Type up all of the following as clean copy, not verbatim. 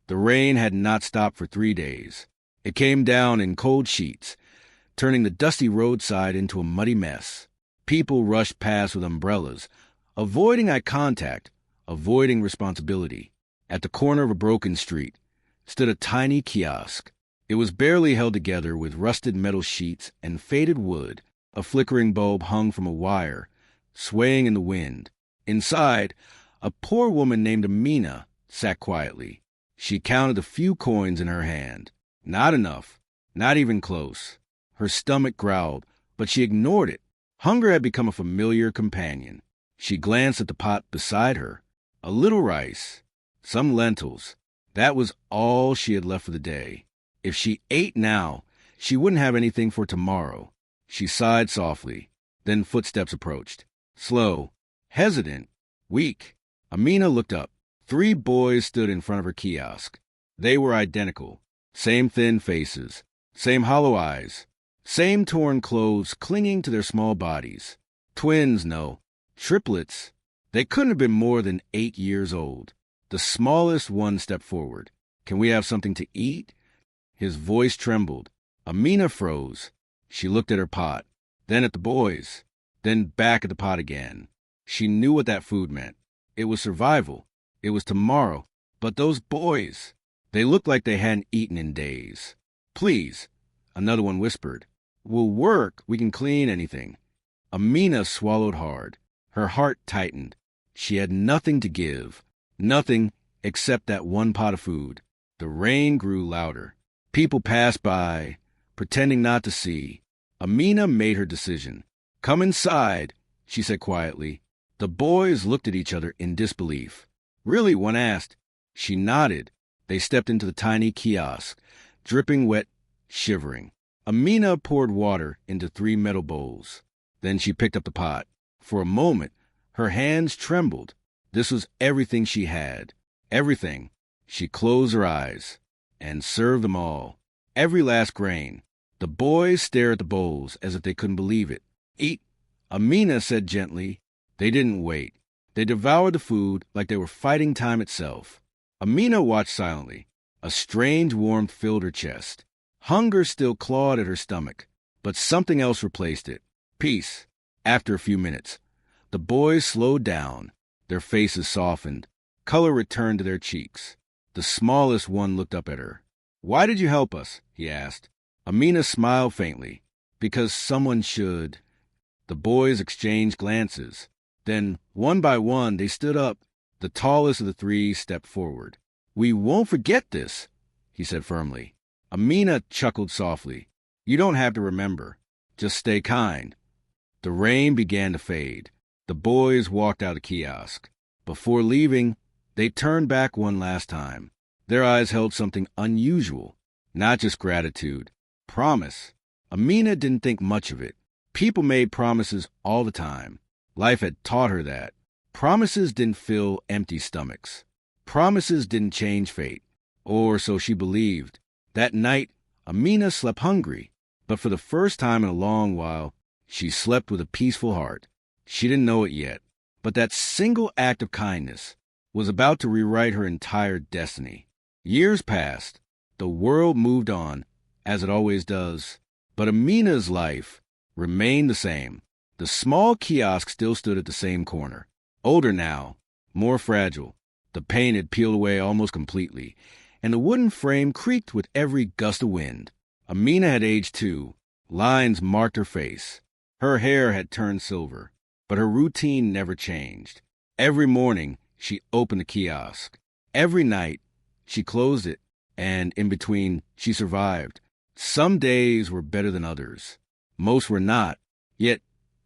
The rain had not stopped for 3 days. It came down in cold sheets, turning the dusty roadside into a muddy mess. People rushed past with umbrellas, avoiding eye contact, avoiding responsibility. At the corner of a broken street stood a tiny kiosk. It was barely held together with rusted metal sheets and faded wood. A flickering bulb hung from a wire, swaying in the wind. Inside, a poor woman named Amina sat quietly. She counted the few coins in her hand. Not enough, not even close. Her stomach growled, but she ignored it. Hunger had become a familiar companion. She glanced at the pot beside her. A little rice, some lentils. That was all she had left for the day. If she ate now, she wouldn't have anything for tomorrow. She sighed softly. Then footsteps approached. Slow, hesitant, weak. Amina looked up. 3 boys stood in front of her kiosk. They were identical. Same thin faces, same hollow eyes, same torn clothes clinging to their small bodies. Twins, no. Triplets. They couldn't have been more than 8 years old. The smallest one stepped forward. Can we have something to eat? His voice trembled. Amina froze. She looked at her pot, then at the boys, then back at the pot again. She knew what that food meant. It was survival. It was tomorrow. But those boys, they looked like they hadn't eaten in days. Please, another one whispered. We'll work. We can clean anything. Amina swallowed hard. Her heart tightened. She had nothing to give. Nothing except that one pot of food. The rain grew louder. People passed by, pretending not to see. Amina made her decision. Come inside, she said quietly. The boys looked at each other in disbelief. Really, one asked. She nodded. They stepped into the tiny kiosk, dripping wet, shivering. Amina poured water into 3 metal bowls. Then she picked up the pot. For a moment, her hands trembled. This was everything she had. Everything. She closed her eyes and served them all. Every last grain. The boys stared at the bowls as if they couldn't believe it. Eat, Amina said gently. They didn't wait. They devoured the food like they were fighting time itself. Amina watched silently. A strange warmth filled her chest. Hunger still clawed at her stomach, but something else replaced it. Peace. After a few minutes, the boys slowed down. Their faces softened. Color returned to their cheeks. The smallest one looked up at her. Why did you help us? He asked. Amina smiled faintly. Because someone should. The boys exchanged glances. Then, one by one, they stood up. The tallest of the 3 stepped forward. We won't forget this, he said firmly. Amina chuckled softly. You don't have to remember. Just stay kind. The rain began to fade. The boys walked out of the kiosk. Before leaving, they turned back one last time. Their eyes held something unusual. Not just gratitude. Promise. Amina didn't think much of it. People made promises all the time. Life had taught her that. Promises didn't fill empty stomachs. Promises didn't change fate. Or so she believed. That night, Amina slept hungry. But for the first time in a long while, she slept with a peaceful heart. She didn't know it yet. But that single act of kindness was about to rewrite her entire destiny. Years passed. The world moved on, as it always does. But Amina's life remained the same. The small kiosk still stood at the same corner. Older now, more fragile. The paint had peeled away almost completely, and the wooden frame creaked with every gust of wind. Amina had aged too. Lines marked her face. Her hair had turned silver, but her routine never changed. Every morning, she opened the kiosk. Every night, she closed it, and in between, she survived. Some days were better than others. Most were not. Yet,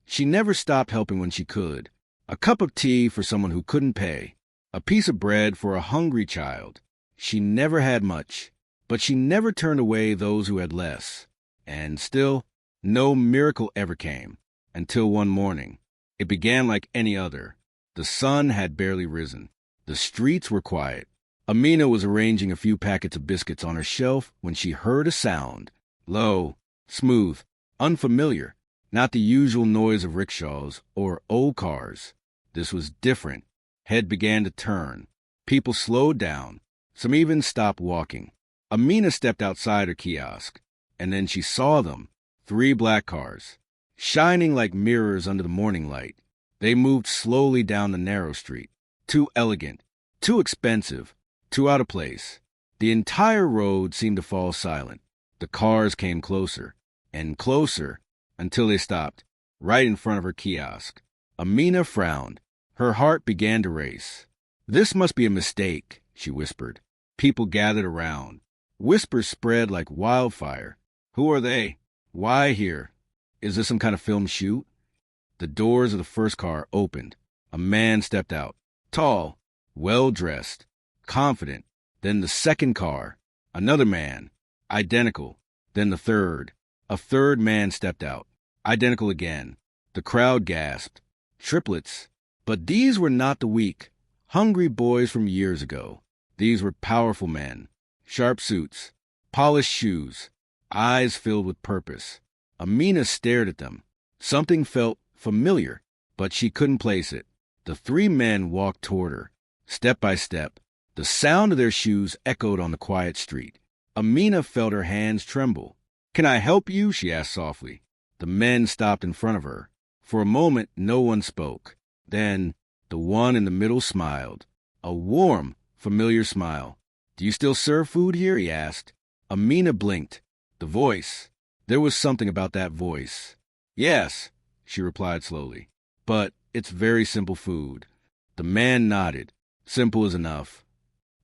she never stopped helping when she could. A cup of tea for someone who couldn't pay. A piece of bread for a hungry child. She never had much, but she never turned away those who had less. And still, no miracle ever came. Until one morning. It began like any other. The sun had barely risen. The streets were quiet. Amina was arranging a few packets of biscuits on her shelf when she heard a sound. Low, smooth, unfamiliar. Not the usual noise of rickshaws or old cars. This was different. Head began to turn. People slowed down. Some even stopped walking. Amina stepped outside her kiosk, and then she saw them, 3 black cars, shining like mirrors under the morning light. They moved slowly down the narrow street. Too elegant, too expensive, too out of place. The entire road seemed to fall silent. The cars came closer and closer until they stopped right in front of her kiosk. Amina frowned. Her heart began to race. "This must be a mistake," she whispered. People gathered around. Whispers spread like wildfire. "Who are they? Why here? Is this some kind of film shoot?" The doors of the first car opened. A man stepped out, tall, well-dressed, confident. Then the second car, another man, identical. Then the third. A third man stepped out, identical again. The crowd gasped. Triplets. But these were not the weak, hungry boys from years ago. These were powerful men. Sharp suits, polished shoes, eyes filled with purpose. Amina stared at them. Something felt familiar, but she couldn't place it. The 3 men walked toward her, step by step. The sound of their shoes echoed on the quiet street. Amina felt her hands tremble. "Can I help you?" she asked softly. The men stopped in front of her. For a moment, no one spoke. Then, the one in the middle smiled. A warm, familiar smile. "Do you still serve food here?" he asked. Amina blinked. The voice. There was something about that voice. "Yes," she replied slowly. "But it's very simple food." The man nodded. "Simple is enough."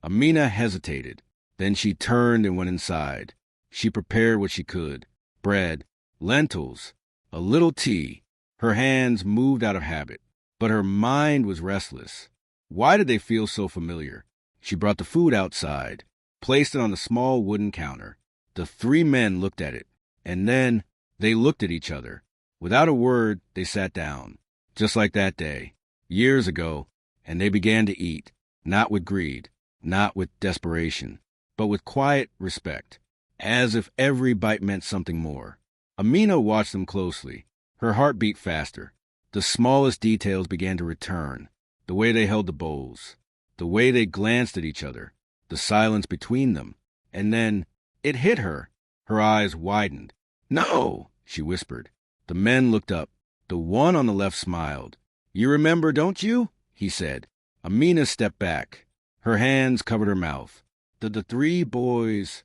Amina hesitated. Then she turned and went inside. She prepared what she could. Bread, lentils, a little tea. Her hands moved out of habit, but her mind was restless. Why did they feel so familiar? She brought the food outside, placed it on the small wooden counter. The 3 men looked at it, and then they looked at each other. Without a word, they sat down, just like that day, years ago, and they began to eat, not with greed, not with desperation, but with quiet respect, as if every bite meant something more. Amina watched them closely. Her heart beat faster. The smallest details began to return. The way they held the bowls, the way they glanced at each other, the silence between them. And then it hit her. Her eyes widened. "No," she whispered. The men looked up. The one on the left smiled. "You remember, don't you?" he said. Amina stepped back. Her hands covered her mouth. The 3 boys...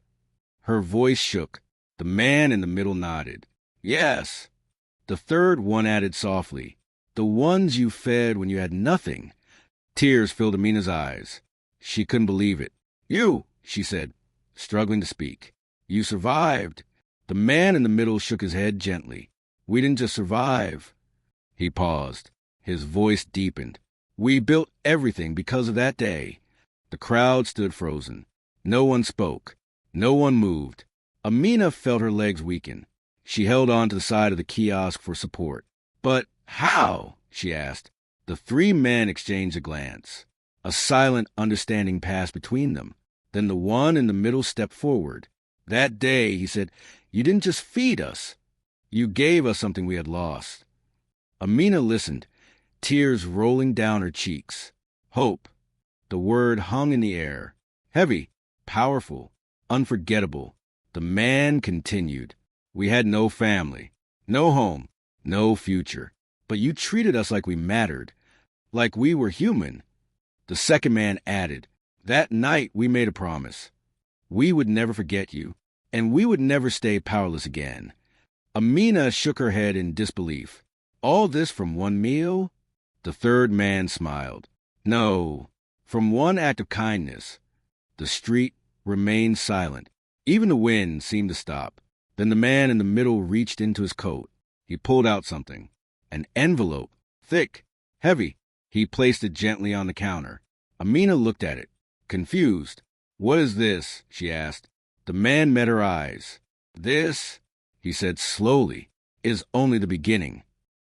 Her voice shook. The man in the middle nodded. "Yes." The third one added softly, "The ones you fed when you had nothing." Tears filled Amina's eyes. She couldn't believe it. "You," she said, struggling to speak. "You survived." The man in the middle shook his head gently. "We didn't just survive." He paused. His voice deepened. "We built everything because of that day." The crowd stood frozen. No one spoke. No one moved. Amina felt her legs weaken. She held on to the side of the kiosk for support. "But how?" she asked. The 3 men exchanged a glance. A silent understanding passed between them. Then the one in the middle stepped forward. "That day," he said, "you didn't just feed us. You gave us something we had lost." Amina listened, tears rolling down her cheeks. Hope. The word hung in the air. Heavy, powerful, unforgettable. The man continued. "We had no family, no home, no future. But you treated us like we mattered, like we were human." The second man added, "That night we made a promise. We would never forget you, and we would never stay powerless again." Amina shook her head in disbelief. "All this from one meal?" The third man smiled. "No, from one act of kindness." The street remained silent. Even the wind seemed to stop. Then the man in the middle reached into his coat. He pulled out something. An envelope. Thick. Heavy. He placed it gently on the counter. Amina looked at it, confused. "What is this?" she asked. The man met her eyes. "This," he said slowly, "is only the beginning."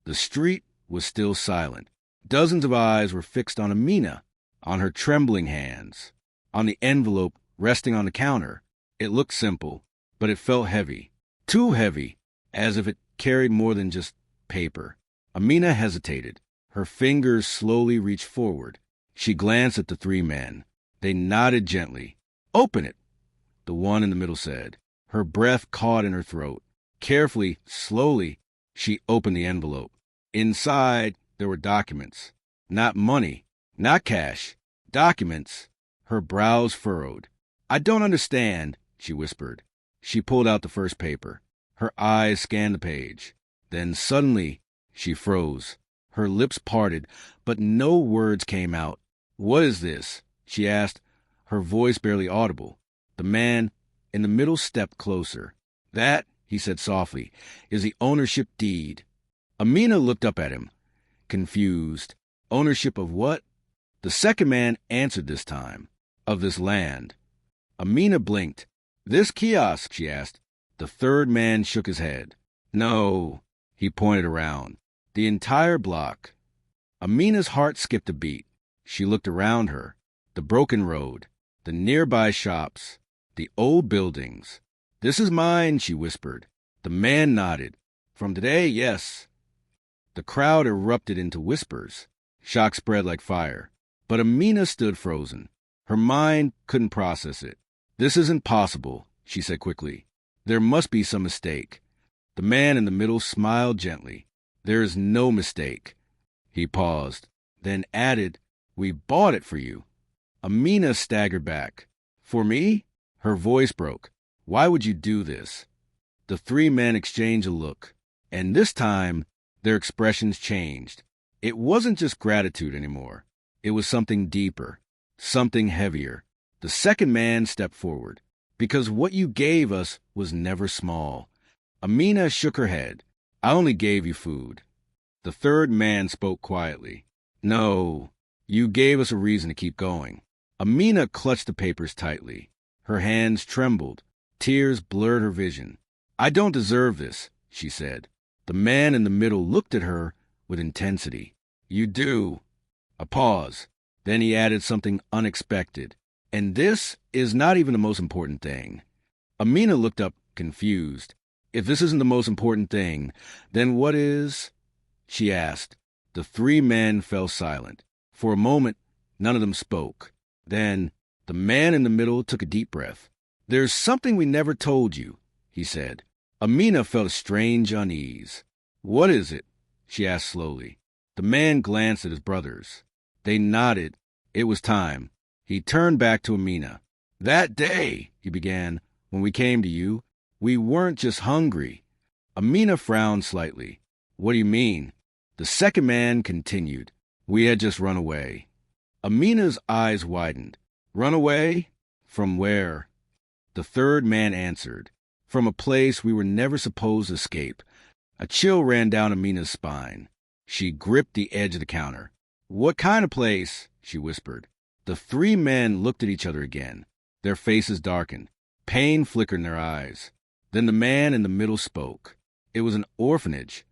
The street was still silent. Dozens of eyes were fixed on Amina, on her trembling hands, on the envelope resting on the counter. It looked simple, but it felt heavy. Too heavy, as if it carried more than just paper. Amina hesitated. Her fingers slowly reached forward. She glanced at the 3 men. They nodded gently. Open it, the one in the middle said. Her breath caught in her throat. Carefully, slowly, she opened the envelope. Inside, there were documents. Not money, not cash. Documents. Her brows furrowed. I don't understand, she whispered. She pulled out the first paper. Her eyes scanned the page. Then suddenly, she froze. Her lips parted, but no words came out. What is this? She asked, her voice barely audible. The man in the middle stepped closer. That, he said softly, is the ownership deed. Amina looked up at him, confused. Ownership of what? The second man answered this time. Of this land. Amina blinked. This kiosk, she asked. The third man shook his head. No, he pointed around. The entire block. Amina's heart skipped a beat. She looked around her. The broken road, the nearby shops, the old buildings. This is mine, she whispered. The man nodded. From today, yes. The crowd erupted into whispers. Shock spread like fire. But Amina stood frozen. Her mind couldn't process it. This isn't possible, she said quickly. There must be some mistake. The man in the middle smiled gently. There is no mistake. He paused, then added, We bought it for you. Amina staggered back. For me? Her voice broke. Why would you do this? The three men exchanged a look, and this time their expressions changed. It wasn't just gratitude anymore. It was something deeper, something heavier. The second man stepped forward. Because what you gave us was never small. Amina shook her head. I only gave you food. The third man spoke quietly. No, you gave us a reason to keep going. Amina clutched the papers tightly. Her hands trembled. Tears blurred her vision. I don't deserve this, she said. The man in the middle looked at her with intensity. You do. A pause. Then he added something unexpected. And this is not even the most important thing. Amina looked up, confused. If this isn't the most important thing, then what is? She asked. The three men fell silent. For a moment, none of them spoke. Then the man in the middle took a deep breath. There's something we never told you, he said. Amina felt a strange unease. What is it? She asked slowly. The man glanced at his brothers. They nodded. It was time. He turned back to Amina. That day, he began, when we came to you, we weren't just hungry. Amina frowned slightly. What do you mean? The second man continued. We had just run away. Amina's eyes widened. Run away? From where? The third man answered. From a place we were never supposed to escape. A chill ran down Amina's spine. She gripped the edge of the counter. What kind of place? She whispered. The three men looked at each other again. Their faces darkened. Pain flickered in their eyes. Then the man in the middle spoke. It was an orphanage.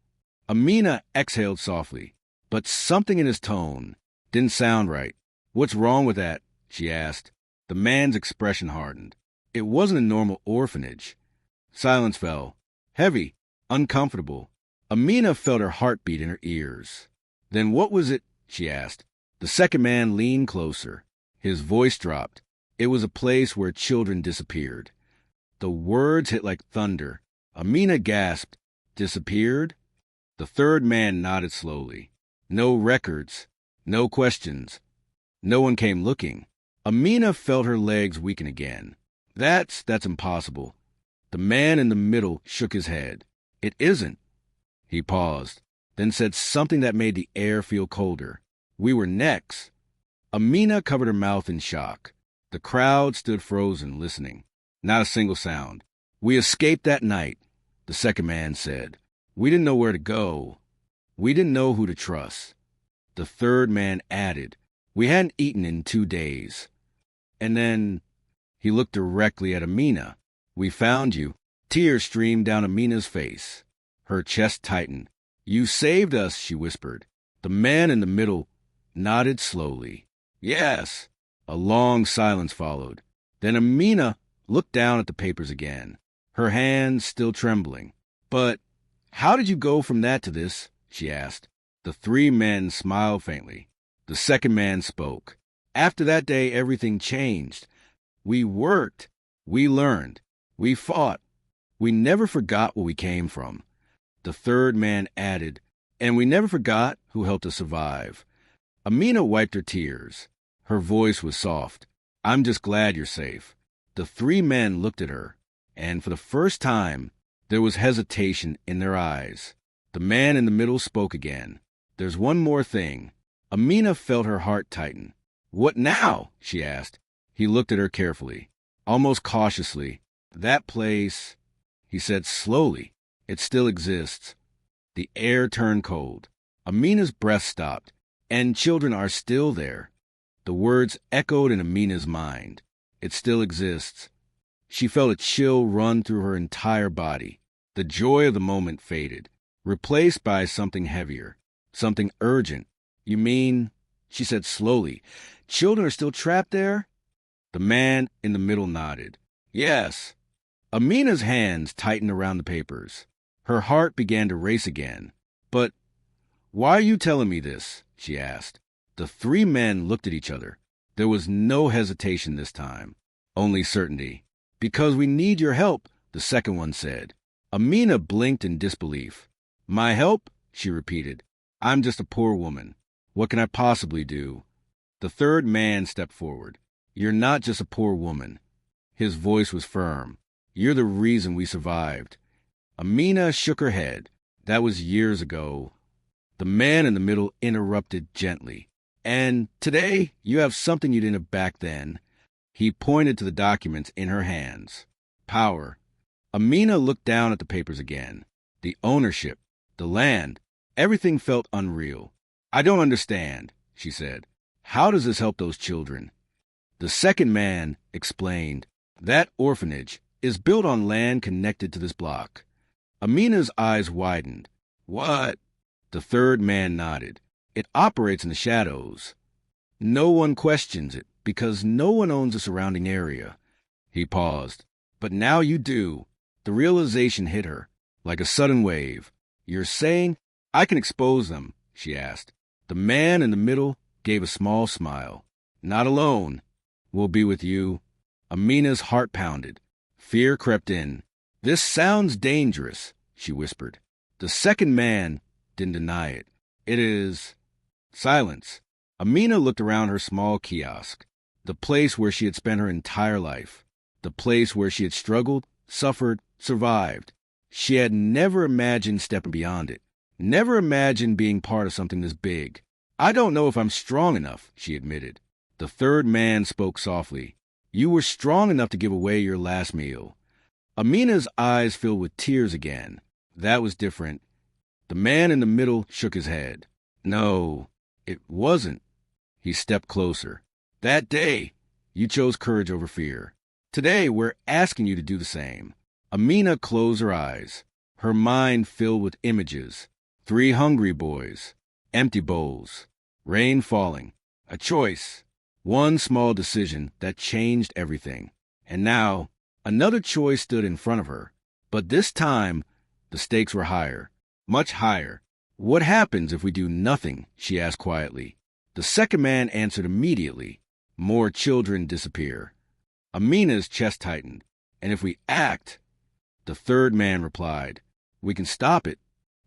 Amina exhaled softly, but something in his tone didn't sound right. What's wrong with that? She asked. The man's expression hardened. It wasn't a normal orphanage. Silence fell. Heavy, uncomfortable. Amina felt her heartbeat in her ears. Then what was it? She asked. The second man leaned closer. His voice dropped. It was a place where children disappeared. The words hit like thunder. Amina gasped. Disappeared? The third man nodded slowly. No records. No questions. No one came looking. Amina felt her legs weaken again. That's impossible. The man in the middle shook his head. It isn't. He paused, then said something that made the air feel colder. We were next. Amina covered her mouth in shock. The crowd stood frozen, listening. Not a single sound. We escaped that night, the second man said. We didn't know where to go. We didn't know who to trust. The third man added, we hadn't eaten in 2 days. And then he looked directly at Amina. We found you. Tears streamed down Amina's face. Her chest tightened. You saved us, she whispered. The man in the middle nodded slowly. Yes. A long silence followed. Then Amina looked down at the papers again, her hands still trembling. But how did you go from that to this? She asked. The three men smiled faintly. The second man spoke. After that day, everything changed. We worked. We learned. We fought. We never forgot where we came from. The third man added, and we never forgot who helped us survive. Amina wiped her tears. Her voice was soft. I'm just glad you're safe. The three men looked at her, and for the first time, there was hesitation in their eyes. The man in the middle spoke again. There's one more thing. Amina felt her heart tighten. What now? She asked. He looked at her carefully, almost cautiously. That place, he said slowly, it still exists. The air turned cold. Amina's breath stopped. And children are still there. The words echoed in Amina's mind. It still exists. She felt a chill run through her entire body. The joy of the moment faded, replaced by something heavier, something urgent. You mean, she said slowly, children are still trapped there? The man in the middle nodded. Yes. Amina's hands tightened around the papers. Her heart began to race again. But why are you telling me this? She asked. The three men looked at each other. There was no hesitation this time, only certainty. Because we need your help, the second one said. Amina blinked in disbelief. My help? She repeated. I'm just a poor woman. What can I possibly do? The third man stepped forward. You're not just a poor woman. His voice was firm. You're the reason we survived. Amina shook her head. That was years ago. The man in the middle interrupted gently. And today, you have something you didn't have back then. He pointed to the documents in her hands. Power. Amina looked down at the papers again. The ownership, the land, everything felt unreal. I don't understand, she said. How does this help those children? The second man explained. That orphanage is built on land connected to this block. Amina's eyes widened. What? The third man nodded. It operates in the shadows. No one questions it because no one owns the surrounding area. He paused. But now you do. The realization hit her, like a sudden wave. You're saying I can expose them? She asked. The man in the middle gave a small smile. Not alone. We'll be with you. Amina's heart pounded. Fear crept in. This sounds dangerous, she whispered. The second man didn't deny it. It is. Silence. Amina looked around her small kiosk, the place where she had spent her entire life, the place where she had struggled, suffered, survived. She had never imagined stepping beyond it, never imagined being part of something this big. I don't know if I'm strong enough, she admitted. The third man spoke softly. You were strong enough to give away your last meal. Amina's eyes filled with tears again. That was different. The man in the middle shook his head. No, it wasn't. He stepped closer. That day, you chose courage over fear. Today, we're asking you to do the same. Amina closed her eyes, her mind filled with images. 3 hungry boys, empty bowls, rain falling, a choice, one small decision that changed everything. And now, another choice stood in front of her. But this time, the stakes were higher, much higher. What happens if we do nothing? She asked quietly. The second man answered immediately. More children disappear. Amina's chest tightened. And if we act, the third man replied, we can stop it.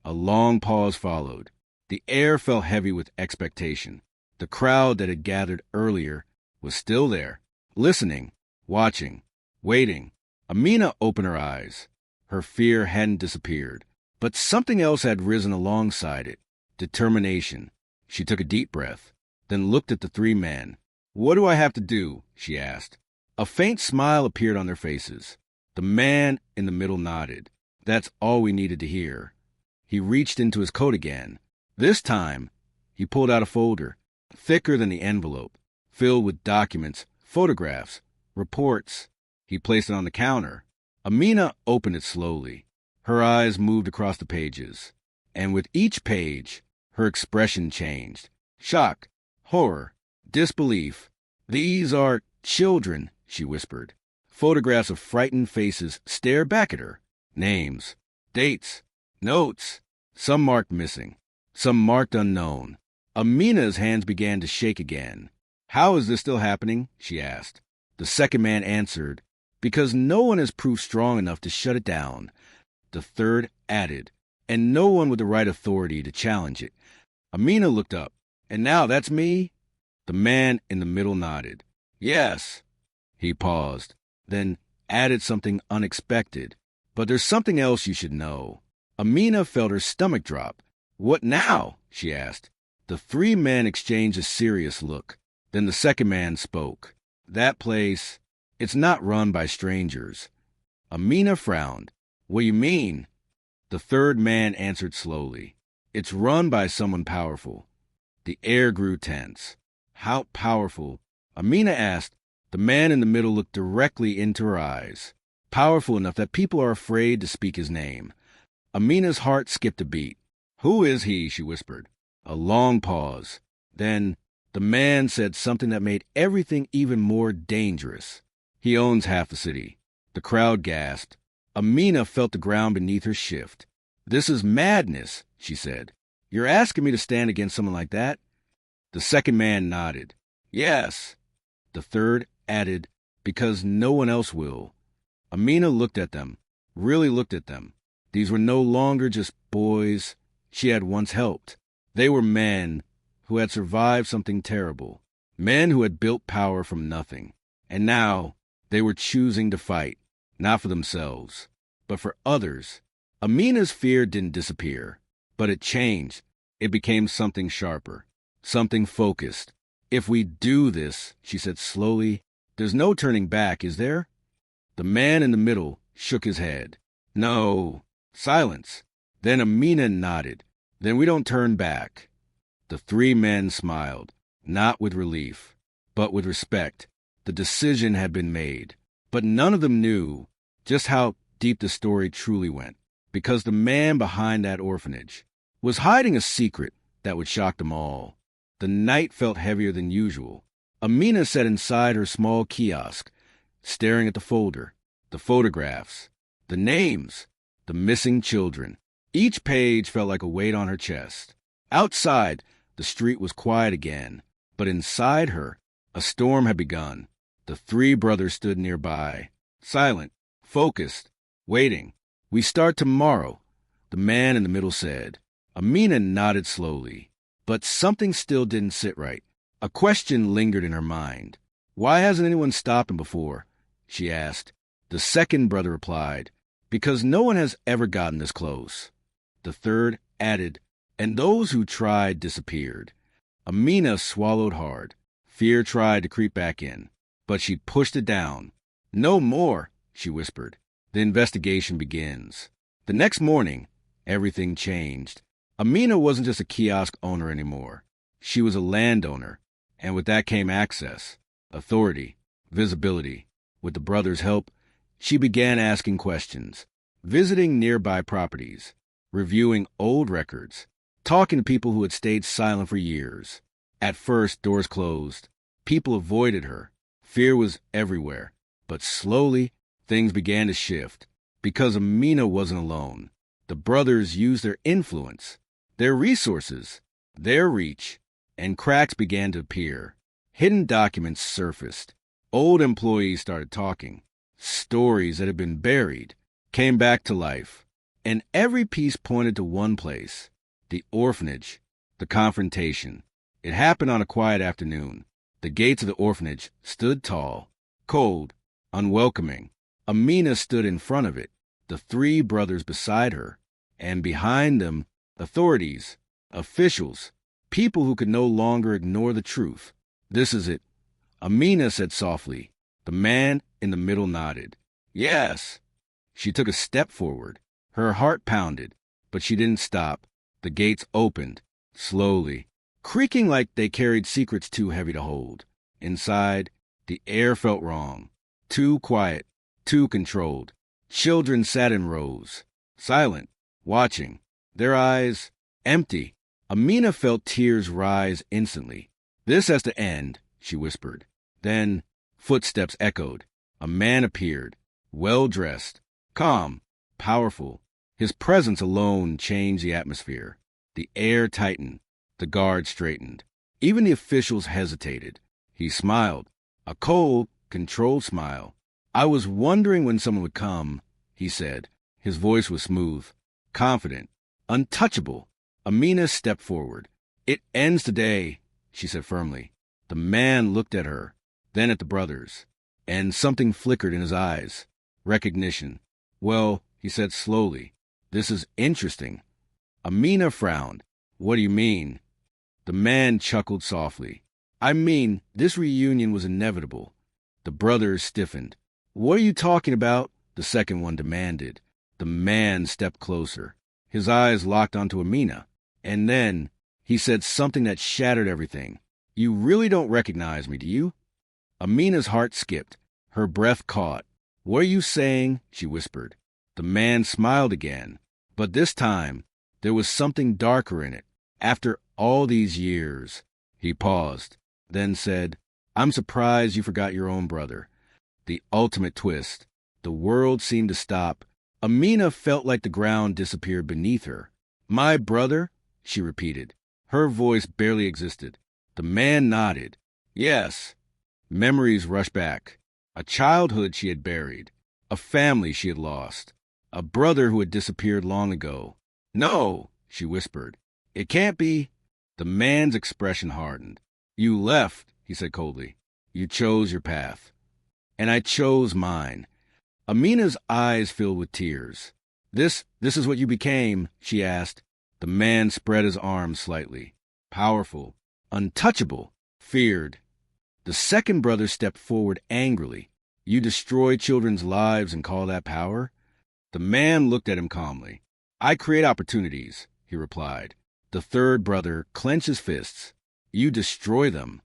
A long pause followed. The air felt heavy with expectation. The crowd that had gathered earlier was still there, listening, watching, waiting. Amina opened her eyes. Her fear hadn't disappeared, but something else had risen alongside it. Determination. She took a deep breath, then looked at the 3 men. What do I have to do? She asked. A faint smile appeared on their faces. The man in the middle nodded. That's all we needed to hear. He reached into his coat again. This time, he pulled out a folder, thicker than the envelope, filled with documents, photographs, reports. He placed it on the counter. Amina opened it slowly. Her eyes moved across the pages, and with each page, her expression changed. Shock, horror, disbelief. These are children, she whispered. Photographs of frightened faces stared back at her. Names, dates, notes, some marked missing, some marked unknown. Amina's hands began to shake again. How is this still happening? She asked. The second man answered, because no one has proof strong enough to shut it down. The third added, and no one with the right authority to challenge it. Amina looked up. And now that's me? The man in the middle nodded. Yes. He paused, then added something unexpected. But there's something else you should know. Amina felt her stomach drop. What now? She asked. The three men exchanged a serious look. Then the second man spoke. That place, it's not run by strangers. Amina frowned. What do you mean? The third man answered slowly. It's run by someone powerful. The air grew tense. How powerful? Amina asked. The man in the middle looked directly into her eyes. Powerful enough that people are afraid to speak his name. Amina's heart skipped a beat. Who is he? She whispered. A long pause. Then the man said something that made everything even more dangerous. He owns half the city. The crowd gasped. Amina felt the ground beneath her shift. This is madness, she said. You're asking me to stand against someone like that? The second man nodded. Yes. The third added, because no one else will. Amina looked at them, really looked at them. These were no longer just boys she had once helped. They were men who had survived something terrible, men who had built power from nothing. And now they were choosing to fight, not for themselves, but for others. Amina's fear didn't disappear, but it changed. It became something sharper, something focused. If we do this, she said slowly, there's no turning back, is there? The man in the middle shook his head. No. Silence. Then Amina nodded. Then we don't turn back. The three men smiled, not with relief, but with respect. The decision had been made. But none of them knew just how deep the story truly went, because the man behind that orphanage was hiding a secret that would shock them all. The night felt heavier than usual. Amina sat inside her small kiosk, staring at the folder, the photographs, the names, the missing children. Each page felt like a weight on her chest. Outside, the street was quiet again, but inside her, a storm had begun. The three brothers stood nearby, silent, focused, waiting. We start tomorrow, the man in the middle said. Amina nodded slowly, but something still didn't sit right. A question lingered in her mind. Why hasn't anyone stopped him before? She asked. The second brother replied, because no one has ever gotten this close. The third added, and those who tried disappeared. Amina swallowed hard. Fear tried to creep back in, but she pushed it down. No more, she whispered. The investigation begins. The next morning, everything changed. Amina wasn't just a kiosk owner anymore. She was a landowner, and with that came access, authority, visibility. With the brothers' help, she began asking questions, visiting nearby properties, reviewing old records, talking to people who had stayed silent for years. At first, doors closed. People avoided her. Fear was everywhere. But slowly, things began to shift. Because Amina wasn't alone. The brothers used their influence, their resources, their reach, and cracks began to appear. Hidden documents surfaced. Old employees started talking. Stories that had been buried came back to life. And every piece pointed to one place, the orphanage, the confrontation. It happened on a quiet afternoon. The gates of the orphanage stood tall, cold, unwelcoming. Amina stood in front of it, the three brothers beside her, and behind them, authorities, officials, people who could no longer ignore the truth. This is it, Amina said softly. The man in the middle nodded. Yes. She took a step forward. Her heart pounded, but she didn't stop. The gates opened, slowly, creaking like they carried secrets too heavy to hold. Inside, the air felt wrong. Too quiet, too controlled. Children sat in rows, silent, watching, their eyes empty. Amina felt tears rise instantly. This has to end, she whispered. Then footsteps echoed. A man appeared, well-dressed, calm, powerful. His presence alone changed the atmosphere. The air tightened. The guard straightened. Even the officials hesitated. He smiled, a cold controlled smile. "I was wondering when someone would come," he said. His voice was smooth, confident, untouchable. Amina stepped forward. "It ends today," she said firmly. The man looked at her, then at the brothers, and something flickered in his eyes. Recognition. "Well," he said slowly, "this is interesting." Amina frowned. "What do you mean?" The man chuckled softly. "I mean, this reunion was inevitable." The brothers stiffened. "What are you talking about?" the second one demanded. The man stepped closer. His eyes locked onto Amina. And then he said something that shattered everything. "You really don't recognize me, do you?" Amina's heart skipped. Her breath caught. "What are you saying?" she whispered. The man smiled again. But this time, there was something darker in it. "After all these years," he paused, then said, "I'm surprised you forgot your own brother." The ultimate twist. The world seemed to stop. Amina felt like the ground disappeared beneath her. "My brother?" she repeated. Her voice barely existed. The man nodded. "Yes." Memories rushed back. A childhood she had buried. A family she had lost. A brother who had disappeared long ago. "No," she whispered. "It can't be." The man's expression hardened. "You left," he said coldly. "You chose your path. And I chose mine." Amina's eyes filled with tears. This is what you became?" she asked. The man spread his arms slightly. "Powerful, untouchable, feared." The second brother stepped forward angrily. "You destroy children's lives and call that power?" The man looked at him calmly. "I create opportunities," he replied. The third brother clenched his fists. "You destroy them."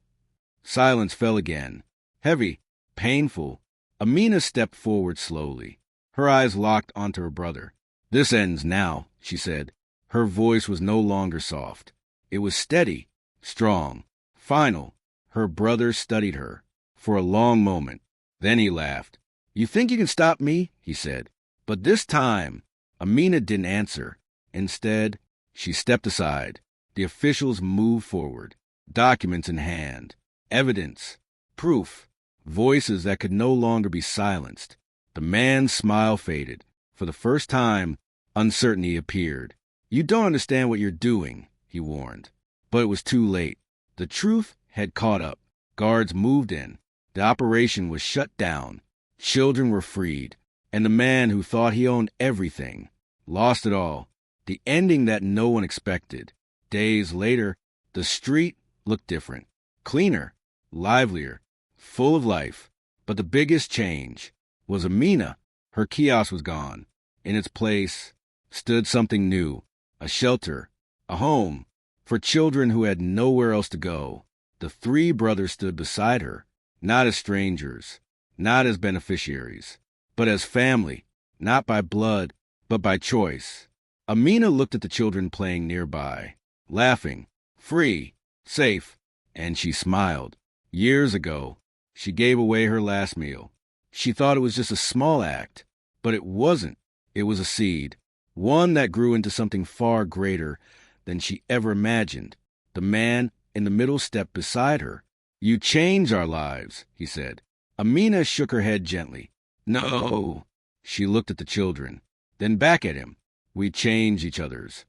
Silence fell again. Heavy, painful. Amina stepped forward slowly. Her eyes locked onto her brother. "This ends now," she said. Her voice was no longer soft. It was steady, strong, final. Her brother studied her for a long moment. Then he laughed. "You think you can stop me?" he said. But this time, Amina didn't answer. Instead, she stepped aside. The officials moved forward, documents in hand, evidence, proof, voices that could no longer be silenced. The man's smile faded. For the first time, uncertainty appeared. "You don't understand what you're doing," he warned. But it was too late. The truth had caught up. Guards moved in. The operation was shut down. Children were freed. And the man who thought he owned everything lost it all. The ending that no one expected. Days later, the street looked different. Cleaner, livelier, full of life. But the biggest change was Amina. Her kiosk was gone. In its place stood something new. A shelter, a home, for children who had nowhere else to go. The three brothers stood beside her, not as strangers, not as beneficiaries, but as family, not by blood, but by choice. Amina looked at the children playing nearby, laughing, free, safe, and she smiled. Years ago, she gave away her last meal. She thought it was just a small act, but it wasn't. It was a seed, one that grew into something far greater than she ever imagined. The man in the middle stepped beside her. "You change our lives," he said. Amina shook her head gently. "No." She looked at the children, then back at him. "We change each other's."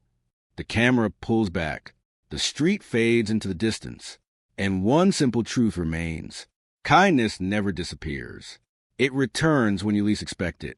The camera pulls back. The street fades into the distance. And one simple truth remains. Kindness never disappears. It returns when you least expect it.